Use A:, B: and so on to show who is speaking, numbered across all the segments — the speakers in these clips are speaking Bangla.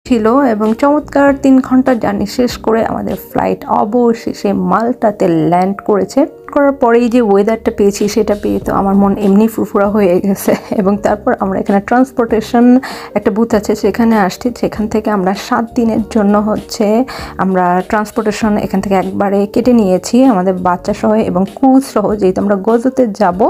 A: ছিল এবং চমৎকার 3 ঘন্টার জার্নি শেষ করে আমাদের ফ্লাইট অবশেষে মাল্টাতে ল্যান্ড করেছে। করার পরেই যে ওয়েদারটা পেয়েছি সেটা পেয়ে তো আমার মন এমনি ফুরফুরা হয়ে গেছে। এবং তারপর আমরা এখানে ট্রান্সপোর্টেশন একটা বুথ আছে সেখানে আসছি, সেখান থেকে আমরা 7 দিনের জন্য আমরা ট্রান্সপোর্টেশন এখান থেকে একবারে কেটে নিয়েছি আমাদের বাচ্চা সহ এবং ক্রুজ সহ, যেহেতু আমরা গোজোতে যাব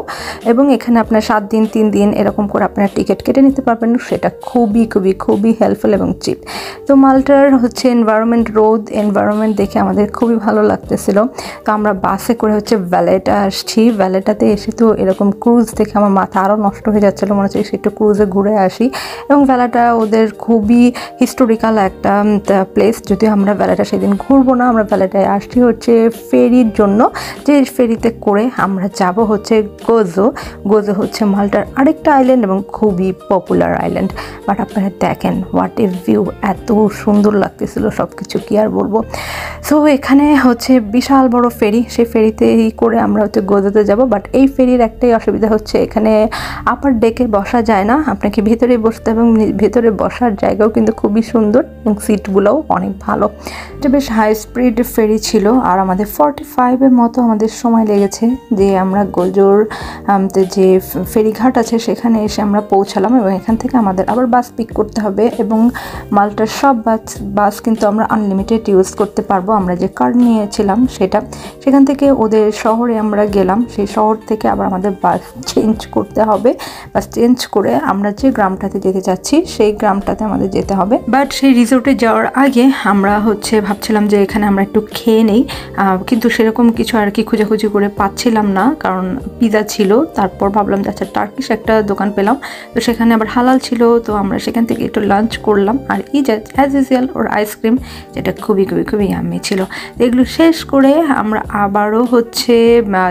A: এবং এখানে আপনার 7 দিন 3 দিন এরকম করে আপনারা টিকিট কেটে নিতে পারবেন। সেটা খুবই খুবই খুবই হেল্পফুল এবং চিপ। তো মাল্টার এনভায়রনমেন্ট দেখে আমাদের খুবই ভালো লাগতেছিল। তো আমরা বাসে করে ভ্যালেটা আসছি। ভ্যালেটাতে এসে তো এরকম ক্রুজ দেখে আমার মাথা আরও নষ্ট হয়ে যাচ্ছিলো, মনে হচ্ছে একটু ক্রুজে ঘুরে আসি। এবং ভ্যালাটা ওদের খুবই হিস্টোরিক্যাল একটা প্লেস, যদিও আমরা ভ্যালাটা সেদিন ঘুরবো না, আমরা ভ্যালাটায় আসছি ফেরির জন্য, যে ফেরিতে করে আমরা যাব গোজো হচ্ছে মাল্টার আরেকটা আইল্যান্ড এবং খুবই পপুলার আইল্যান্ড। বাট আপনারা দেখেন হোয়াট এ ভিউ, এত সুন্দর লাগতেছিল সব কিছু, কি আর বলবো। সো এখানে বিশাল বড় ফেরি, সেই ফেরিতেই করে আমরা গোজোতে যাব। বাট এই ফেরির একটাই অসুবিধা হচ্ছে, এখানে আপার ডেকে বসা যায় না, আপনাকে ভেতরে বসতে হবে। এবং ভেতরে বসার জায়গাও কিন্তু খুবই সুন্দর এবং সিটগুলোও অনেক ভালো। এটা বেশ হাই স্পিড ফেরি ছিল। আর আমাদের 45-এর মতো আমাদের সময় লেগেছে যে আমরা গোজোর যে ফেরিঘাট আছে সেখানে এসে আমরা পৌঁছালাম। এবং এখান থেকে আমাদের আবার বাস পিক করতে হবে এবং মাল্টার সব বাস কিন্তু আমরা আনলিমিটেড ইউজ করতে পারবো। আমরা যে কার্ড নিয়েছিলাম সেখান থেকে ওদের শহরে আমরা গেলাম, সেই শহর থেকে আবার আমাদের বাস চেঞ্জ করতে হবে। বাস চেঞ্জ করে আমরা যে গ্রামটাতে যেতে চাচ্ছি সেই গ্রামটাতে আমাদের যেতে হবে। বাট সেই রিসোর্টে যাওয়ার আগে আমরা ভাবছিলাম যে এখানে আমরা একটু খেয়ে নেই, কিন্তু সেরকম কিছু আর কি খুঁজে করে পাচ্ছিলাম না, কারণ পিজা ছিল। তারপর ভাবলাম যে আচ্ছা টার্কিশ একটা দোকান পেলাম, তো সেখানে আবার হালাল ছিল, তো আমরা সেখান থেকে একটু লাঞ্চ করলাম। আর অ্যাজ ইউজুয়াল ওর আইসক্রিম, যেটা খুবই খুবই খুবই ইয়াম্মি ছিল। এগুলো শেষ করে আমরা আবারও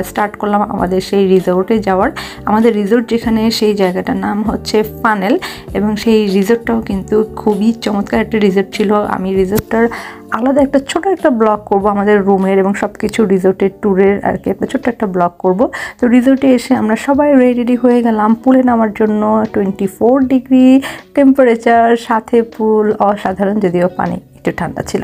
A: স্টার্ট করলাম আমাদের সেই রিসোর্টে যাওয়ার। আমাদের রিসোর্ট যেখানে, সেই জায়গাটার নাম ফানেল, এবং সেই রিসোর্টটাও কিন্তু খুবই চমৎকার একটা রিসোর্ট ছিল। আমি রিসোর্টটার আলাদা একটা ছোট একটা ব্লগ করব, আমাদের রুমের এবং সব কিছু রিসোর্টের ট্যুরের আর কি একটা ছোট্ট একটা ব্লগ করব। তো রিসোর্টে এসে আমরা সবাই রেডি হয়ে গেলাম পুলে নামার জন্য। 24 ডিগ্রি টেম্পারেচার, সাথে পুল অসাধারণ, যদিও পানি একটু ঠান্ডা ছিল।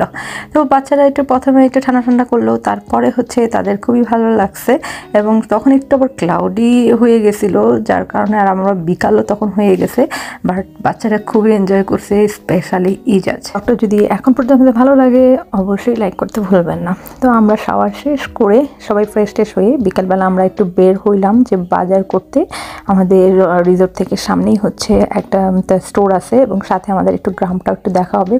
A: তো বাচ্চারা প্রথমে একটু ঠান্ডা করলেও তারপরে তাদের খুবই ভালো লাগছে। এবং তখন একটু আবার ক্লাউডি হয়ে গেছিলো, যার কারণে আর আমরা বিকালও তখন হয়ে গেছে। বাট বাচ্চারা খুবই এনজয় করছে, স্পেশালি ইজাজ। তো যদি এখন পর্যন্ত ভালো লাগে অবশ্যই লাইক করতে ভুলবেন না। তো আমরা শাওয়ার শেষ করে সবাই ফ্রেশ হয়ে বিকালবেলা আমরা একটু বের হইলাম যে বাজার করতে। আমাদের রিসোর্ট থেকে সামনেই একটা স্টোর আছে এবং সাথে আমাদের একটু গ্রামটা একটু দেখা হবে।